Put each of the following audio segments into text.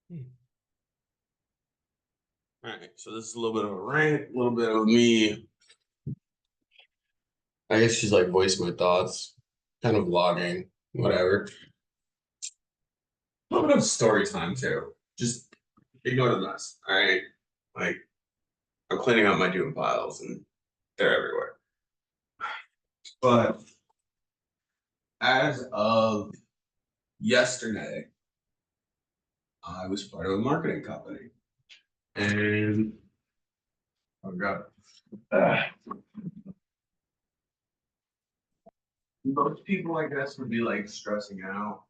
All right, so this is a little bit of a rant, a little bit of me. I guess just like voice my thoughts, kind of vlogging, whatever. A little bit of story time too. Just ignore the mess. All right, like I'm cleaning out my doom piles and they're everywhere. But as of yesterday, I was part of a marketing company, and oh god, most people I guess would be like stressing out,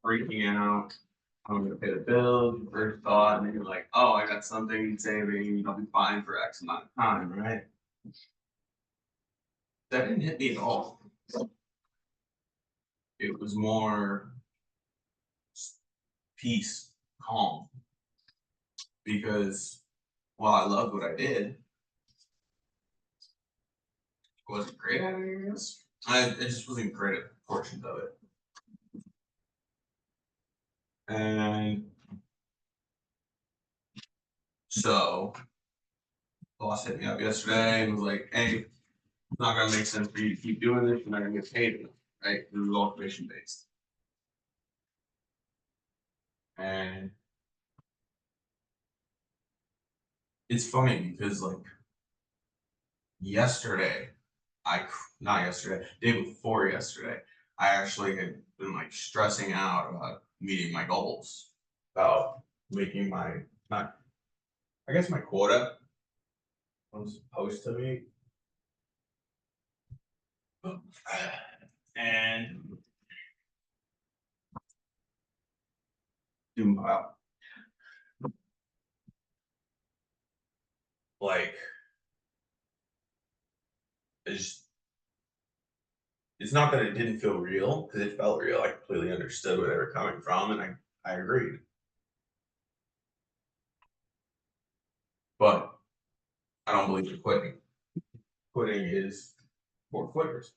freaking out. I'm gonna pay the bills. Your first thought, and then you're like, "Oh, I got something saving. I'll be fine for X amount of time." Right? That didn't hit me at all. It was more peace, calm, because while I loved what I did, I wasn't great at it. I guess I just wasn't great at portions of it. And so, boss hit me up yesterday and was like, "Hey, it's not gonna make sense for you to keep doing this. You're not gonna get paid enough, right? This is all commission based." And it's funny because like yesterday, not yesterday, day before yesterday, I actually had been like stressing out about meeting my goals, about making my not, I guess my quota was supposed to meet, and doing well. Like it's it's not that it didn't feel real because it felt real. I completely understood where they were coming from, and I agreed. But I don't believe in quitting. Quitting is for quitters.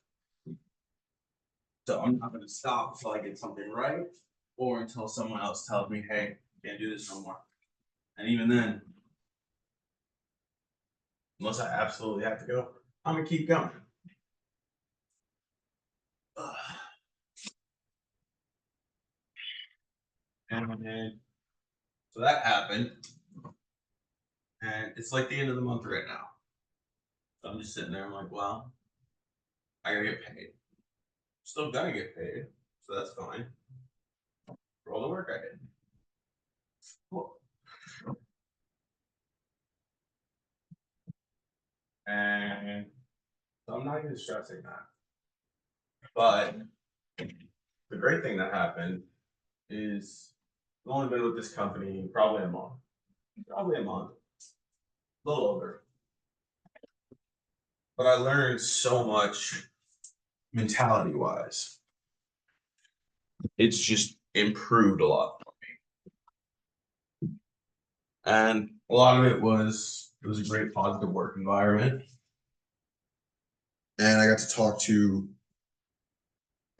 So I'm not going to stop until I get something right, or until someone else tells me, "Hey, you can't do this no more." And even then, unless I absolutely have to go, I'm gonna keep going. And so that happened, and it's like the end of the month right now. So I'm just sitting there. I'm like, well, I gotta get paid. Still gonna get paid, so that's fine for all the work I did. Cool. And so I'm not even stressing that. But the great thing that happened is I've only been with this company probably a month. Probably a month. A little over. But I learned so much mentality wise. It's just improved a lot. And a lot of it was a great positive work environment. And I got to talk to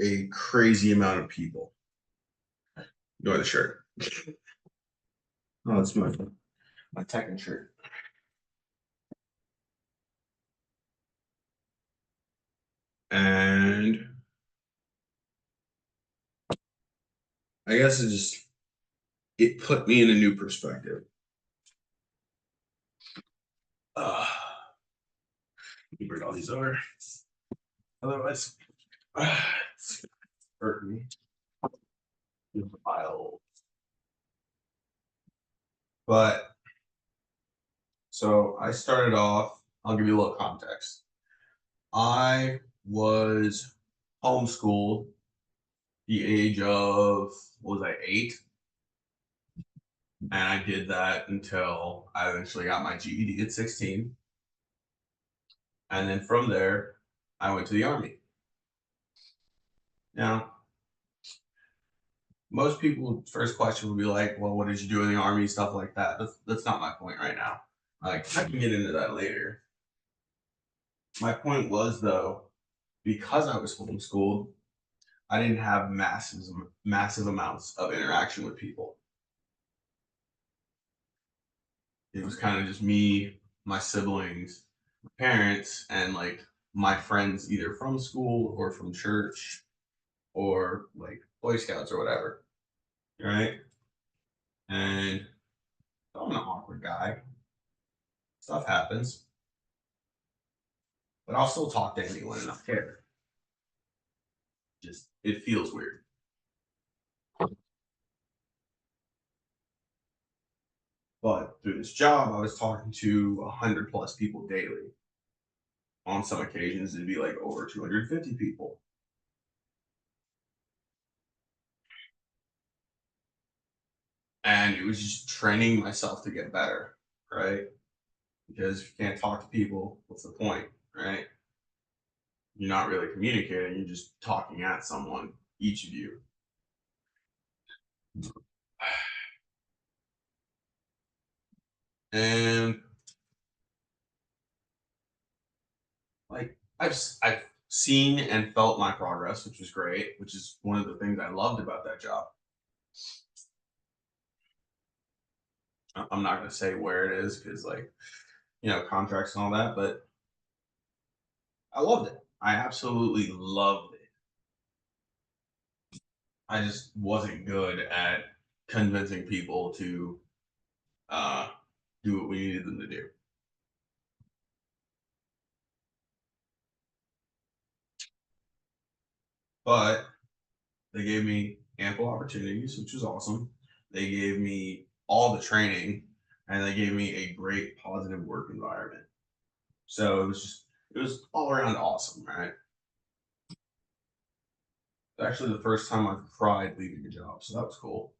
a crazy amount of people. Ignore the shirt. Oh, it's my Tekken shirt. And I guess it put me in a new perspective. Let me bring all these over. Otherwise, it's hurt me. Pile. But so I started off, I'll give you a little context. I was homeschooled the age of, what was I, 8? And I did that until I eventually got my GED at 16. And then from there, I went to the Army. Now, most people's first question would be like, well, what did you do in the Army? Stuff like that. That's not my point right now. Like, I can get into that later. My point was, though, because I was homeschooled, I didn't have massive amounts of interaction with people. it was kind of just me, my siblings, my parents, and like my friends either from school or from church or like Boy Scouts or whatever, right? And I'm an awkward guy. Stuff happens, but I'll still talk to anyone and I care. Just it feels weird. But through this job, I was talking to 100 plus people daily. On some occasions, it'd be like over 250 people. And it was just training myself to get better, right? Because if you can't talk to people, what's the point, right? You're not really communicating, you're just talking at someone, each of you. And like I've seen and felt my progress, which is great, which is one of the things I loved about that job. I'm not going to say where it is because like contracts and all that, but I loved it. I absolutely loved it. I just wasn't good at convincing people to uh, do what we needed them to do. But they gave me ample opportunities, which was awesome. They gave me all the training, and they gave me a great positive work environment. So it was all around awesome, right? Actually, the first time I've cried leaving a job, so that was cool.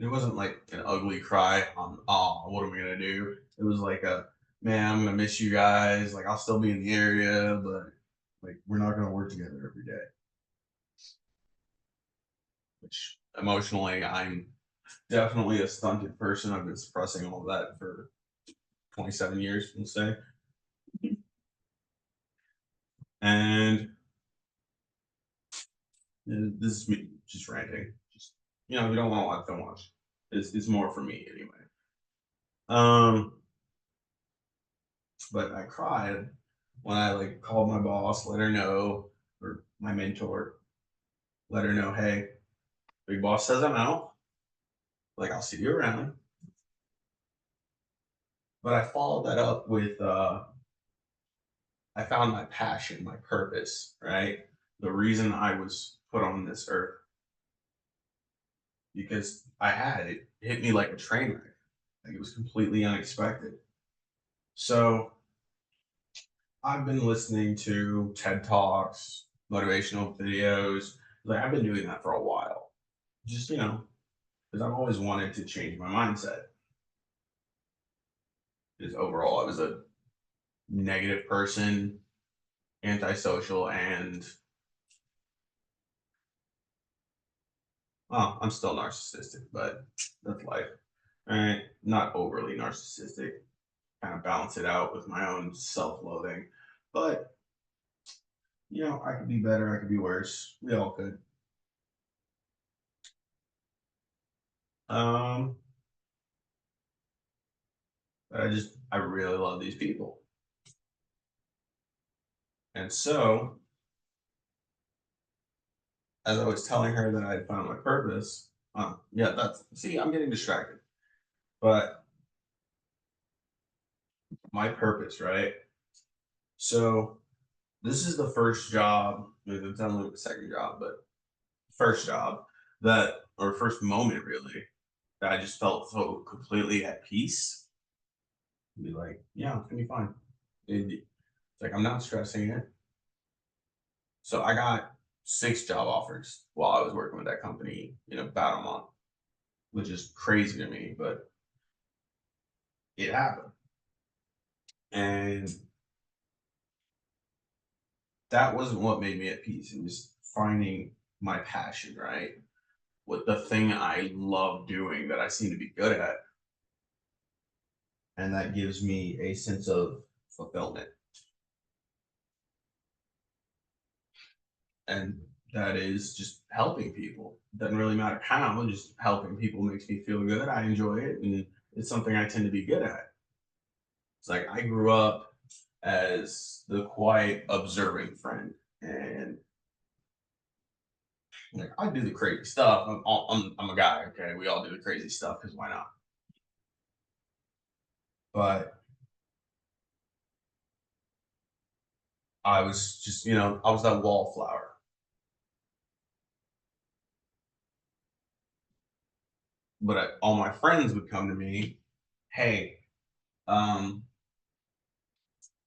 It wasn't like an ugly cry on, oh, what am I gonna do? It was like a, man, I'm gonna miss you guys. Like I'll still be in the area, but like we're not gonna work together every day. Which emotionally, I'm definitely a stunted person. I've been suppressing all of that for 27 years, let's say. And this is me just ranting. Just you don't want to watch, don't watch. It's more for me anyway. Um, but I cried when I like called my boss, let her know, or my mentor, let her know, hey, big boss says I'm out. Like I'll see you around. But I followed that up with I found my passion, my purpose, right? The reason I was put on this earth because I had it hit me like a train wreck. Like it was completely unexpected. So I've been listening to TED Talks, motivational videos. Like I've been doing that for a while. Just, because I've always wanted to change my mindset. Because overall I was a negative person, antisocial, and well, I'm still narcissistic, but that's life. All right. Not overly narcissistic. Kind of balance it out with my own self-loathing. But I could be better, I could be worse. We all could. Um, but I really love these people. And so, as I was telling her that I had found my purpose, yeah, see, I'm getting distracted. But my purpose, right? So, this is the first job, it's only the second job, but first job or first moment really, that I just felt so completely at peace. Be like, yeah, it's gonna be fine. It's like I'm not stressing it. So I got 6 job offers while I was working with that company in about a month, which is crazy to me, but it happened. And that wasn't what made me at peace. It was finding my passion, right? What the thing I love doing that I seem to be good at. And that gives me a sense of fulfillment. And that is just helping people. Doesn't really matter how, just helping people makes me feel good. I enjoy it. And it's something I tend to be good at. It's like I grew up as the quiet, observing friend, and like I do the crazy stuff. I'm a guy. Okay, we all do the crazy stuff because why not? But I was just, I was that wallflower. But all my friends would come to me, hey, um,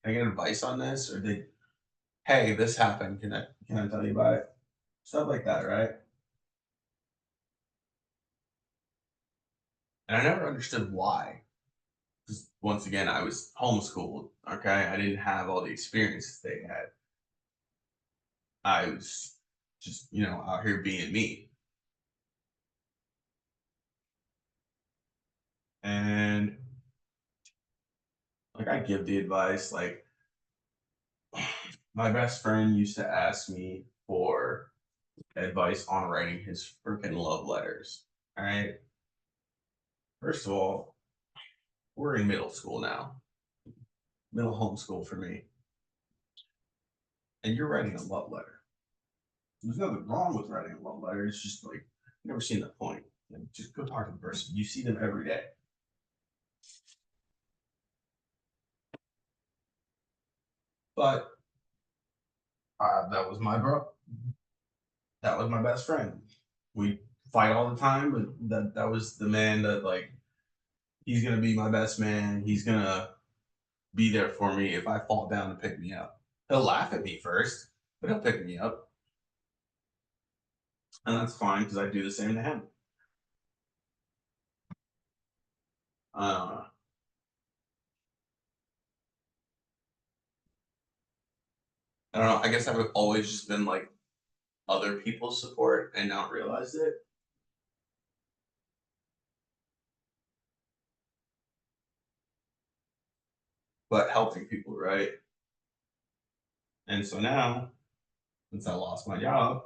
can I get advice on this? Or they, hey, this happened. Can I tell you about it? Stuff like that, right? And I never understood why. Because once again, I was homeschooled. Okay, I didn't have all the experiences they had. I was just, out here being me. And like I give the advice, like my best friend used to ask me for advice on writing his freaking love letters. All right. First of all, we're in middle school now, middle homeschool for me, and you're writing a love letter. There's nothing wrong with writing a love letter. It's just like I've never seen the point. Like, just go talk to the person. You see them every day. But that was my bro. That was my best friend. We fight all the time, but that was the man that like he's gonna be my best man. He's gonna be there for me if I fall down to pick me up. He'll laugh at me first, but he'll pick me up, and that's fine because I do the same to him. Uh, I don't know. I guess I've always just been like other people's support and not realized it, but helping people, right? And so now, since I lost my job,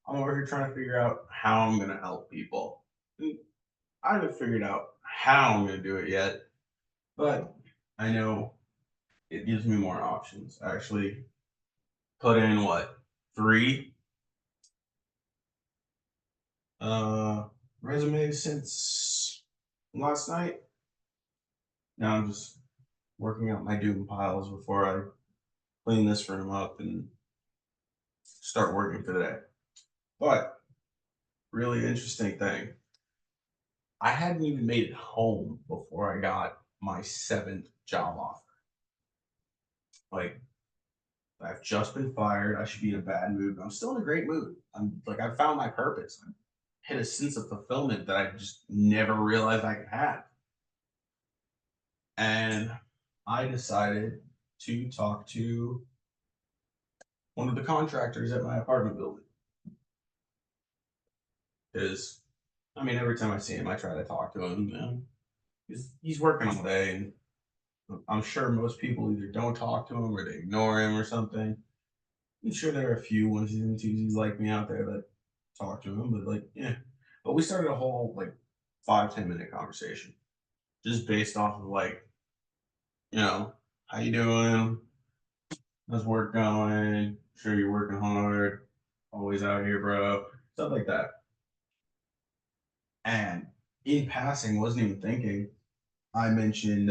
I'm over here trying to figure out how I'm gonna help people. And I haven't figured out how I'm gonna do it yet, but I know it gives me more options. I actually put in what, three uh resumes since last night. Now I'm just working out my doom piles before I clean this room up and start working for the day. But really interesting thing, I hadn't even made it home before I got my seventh job offer. Like I've just been fired. I should be in a bad mood, but I'm still in a great mood. I'm like I found my purpose. I hit a sense of fulfillment that I just never realized I could have. And I decided to talk to one of the contractors at my apartment building because I mean every time I see him, I try to talk to him. He's working all day, and I'm sure most people either don't talk to him or they ignore him or something. I'm sure there are a few onesies and twosies like me out there that talk to him, but like, yeah. But we started a whole like 5-10 minute conversation just based off of like, how you doing? How's work going? Sure you're working hard. Always out here, bro. Stuff like that. And in passing, wasn't even thinking. I mentioned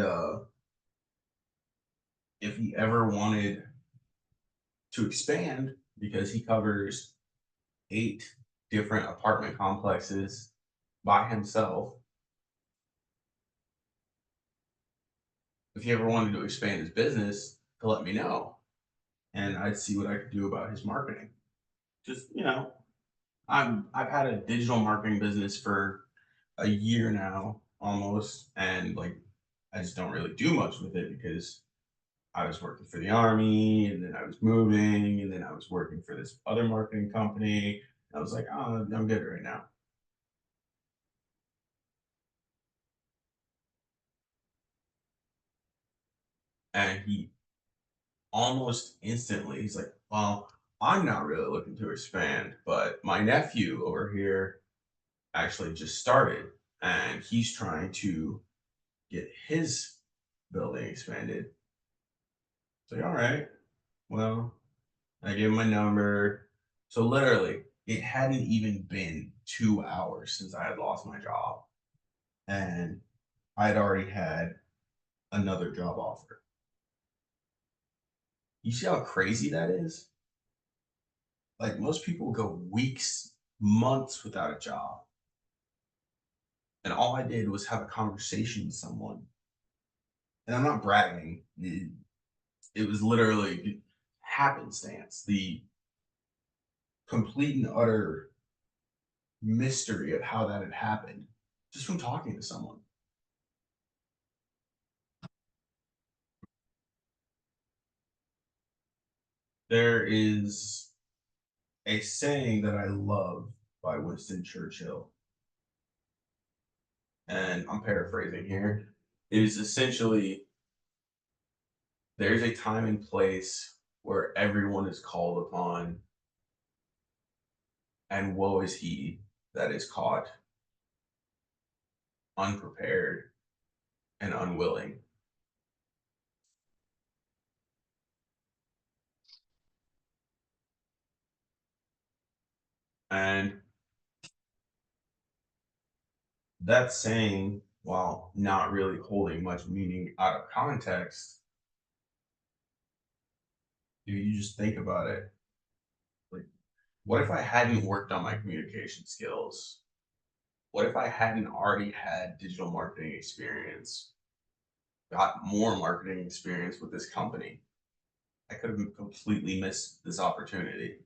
if he ever wanted to expand because he covers 8 different apartment complexes by himself. If he ever wanted to expand his business, to let me know, and I'd see what I could do about his marketing. Just I've had a digital marketing business for a year now, almost, and like I just don't really do much with it because I was working for the army, and then I was moving, and then I was working for this other marketing company. I was like, oh, I'm good right now. And he almost instantly, he's like, well, I'm not really looking to expand, but my nephew over here actually just started and he's trying to get his building expanded. It's like, all right, well, I gave him my number. So literally, it hadn't even been 2 hours since I had lost my job. And I'd already had another job offer. You see how crazy that is? Like most people go weeks, months without a job. And all I did was have a conversation with someone. And I'm not bragging. It was literally happenstance. The complete and utter mystery of how that had happened just from talking to someone. There is a saying that I love by Winston Churchill, and I'm paraphrasing here. It is essentially there's a time and place where everyone is called upon, and woe is he that is caught unprepared and unwilling. And that saying, while not really holding much meaning out of context, you just think about it. Like, what if I hadn't worked on my communication skills? What if I hadn't already had digital marketing experience, got more marketing experience with this company? I could have completely missed this opportunity.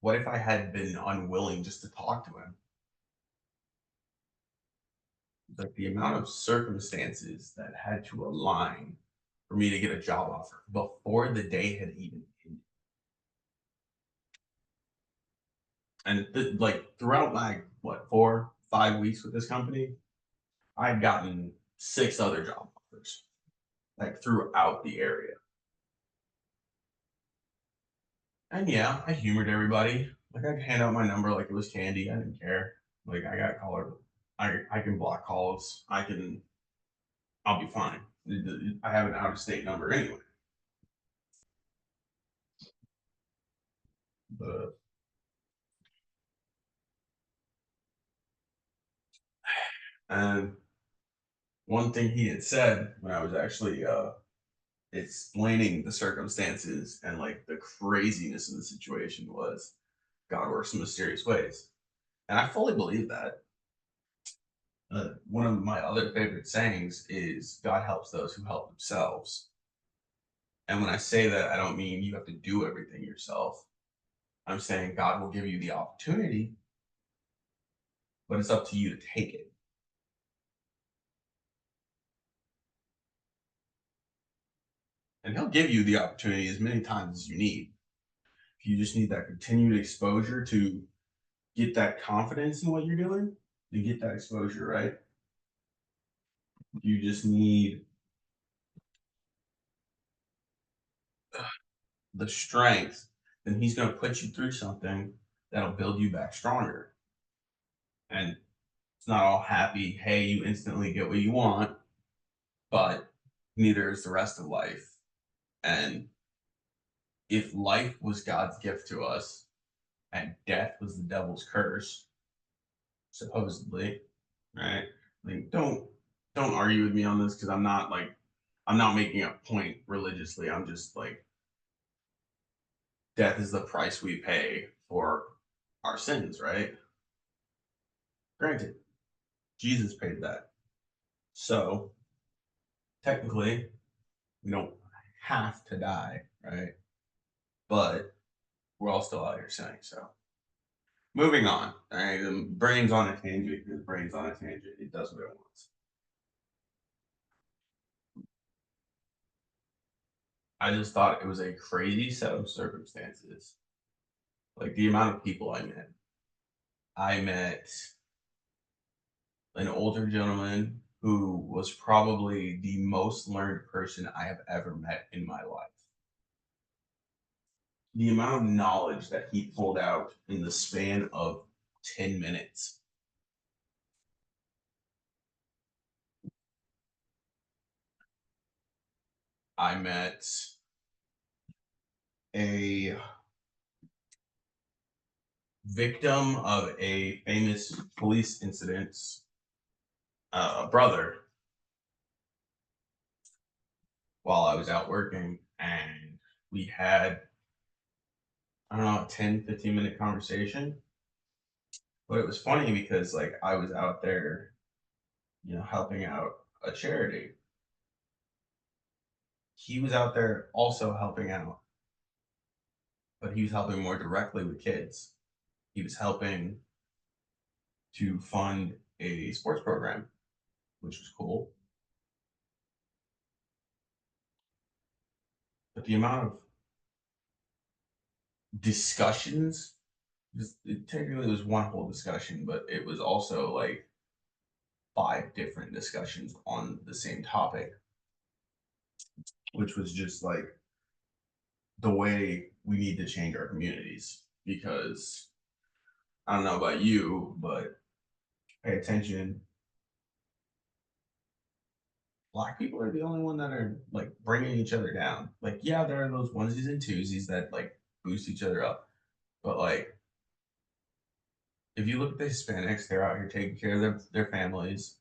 What if I had been unwilling just to talk to him? Like the amount of circumstances that had to align for me to get a job offer before the day had even ended. And like throughout my what 4 5 weeks with this company, I'd gotten 6 other job offers, like throughout the area. And yeah, I humored everybody. Like I'd hand out my number like it was candy. I didn't care. Like I got caller. I can block calls. I'll be fine. I have an out of state number anyway. But and one thing he had said when I was actually explaining the circumstances and like the craziness of the situation was God works in mysterious ways. And I fully believe that. One of my other favorite sayings is God helps those who help themselves. And when I say that, I don't mean you have to do everything yourself. I'm saying God will give you the opportunity, but it's up to you to take it. And He'll give you the opportunity as many times as you need. If you just need that continued exposure to get that confidence in what you're doing, you get that exposure, right? You just need the strength, then He's going to put you through something that'll build you back stronger. And it's not all happy, hey, you instantly get what you want, but neither is the rest of life. And if life was God's gift to us and death was the devil's curse, supposedly, right? Like don't argue with me on this because I'm not making a point religiously. I'm just like death is the price we pay for our sins, right? Granted, Jesus paid that. So technically, we don't have to die, right? But we're all still out here sinning. So moving on. All right. The brain's on a tangent. The brain's on a tangent. It does what it wants. I just thought it was a crazy set of circumstances. Like the amount of people I met. I met an older gentleman who was probably the most learned person I have ever met in my life. The amount of knowledge that he pulled out in the span of 10 minutes. I met a victim of a famous police incident's brother while I was out working, and we had, I don't know, a 10-15 minute conversation. But it was funny because like I was out there, helping out a charity. He was out there also helping out, but he was helping more directly with kids. He was helping to fund a sports program, which was cool. But the amount of discussions, it technically was one whole discussion, but it was also like five different discussions on the same topic, which was just like the way we need to change our communities. Because I don't know about you, but pay attention. Black people are the only one that are like bringing each other down. Like, yeah, there are those onesies and twosies that like boost each other up, but like if you look at the Hispanics, they're out here taking care of their families.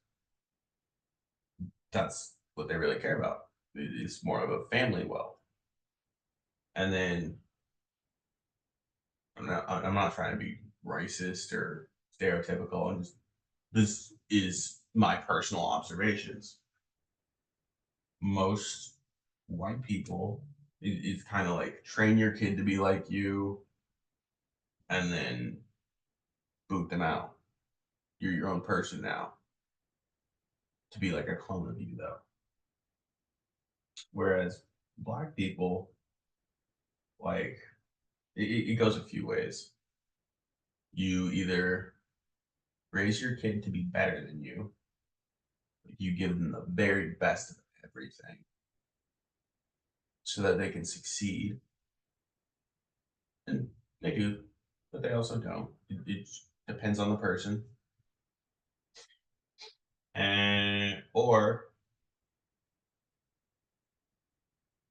That's what they really care about. It's more of a family wealth. And then I'm not trying to be racist or stereotypical. This is my personal observations. Most white people is kind of like train your kid to be like you and then boot them out. You're your own person now. To be like a clone of you though. Whereas black people, like it goes a few ways. You either raise your kid to be better than you, you give them the very best of everything so that they can succeed. And they do, but they also don't. It depends on the person. And or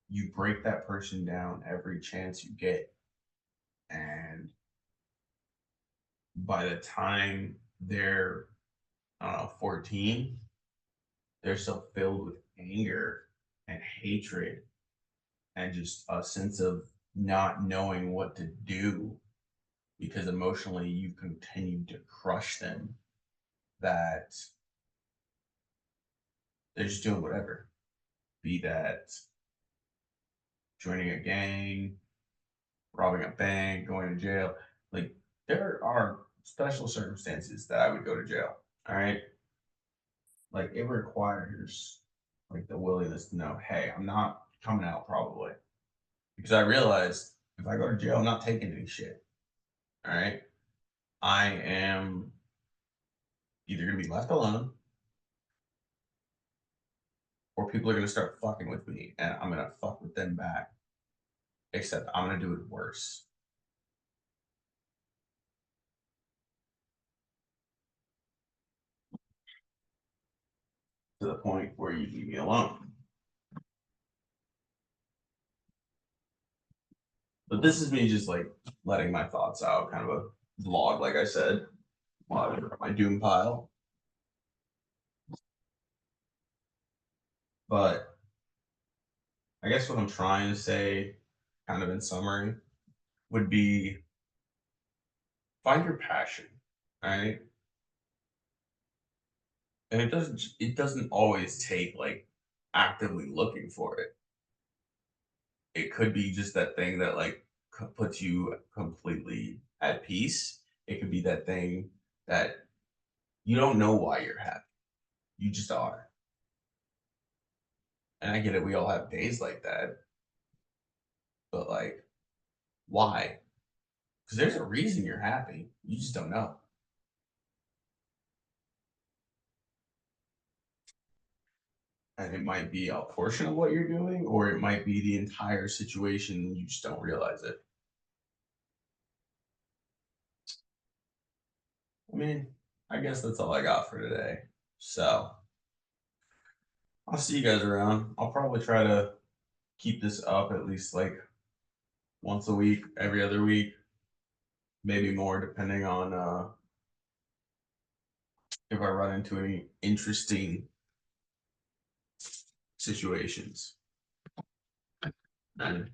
you break that person down every chance you get. And by the time they're, I don't know, 14, they're so filled with anger and hatred and just a sense of not knowing what to do because emotionally you continue to crush them that they're just doing whatever. Be that joining a gang, robbing a bank, going to jail. Like there are special circumstances that I would go to jail. All right. Like it requires like the willingness to know, hey, I'm not coming out probably. Because I realized if I go to jail, I'm not taking any shit. All right. I am either gonna be left alone or people are gonna start fucking with me and I'm gonna fuck with them back. Except I'm gonna do it worse. To the point where you leave me alone. But this is me just like letting my thoughts out, kind of a vlog, like I said, while I was my doom pile. But I guess what I'm trying to say, kind of in summary, would be find your passion, right? And it doesn't always take like actively looking for it. It could be just that thing that like puts you completely at peace. It could be that thing that you don't know why you're happy. You just are. And I get it. We all have days like that. But like, why? Because there's a reason you're happy. You just don't know. And it might be a portion of what you're doing, or it might be the entire situation. You just don't realize it. I mean, I guess that's all I got for today. So I'll see you guys around. I'll probably try to keep this up at least like once a week, every other week, maybe more depending on if I run into any interesting situations. And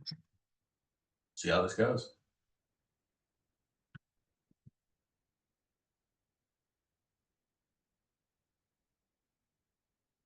see how this goes.